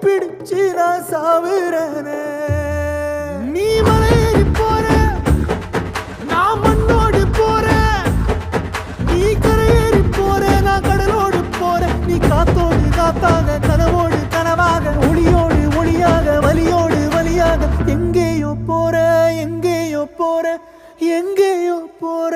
பிடிச்சு நான் சாவுறேனே. நீ மலையேறி போற, நான் மண்ணோடு போறேன். நீ கரையேறி போற, நான் கடலோடு போறேன். நீ காத்தோடு காத்தாக, கனவோடு கனவாக, ஒளியோடு ஒளியாக, வலியோடு வலியாக, எங்கேயோ போற, எங்கேயோ போற, எங்கேயோ போற.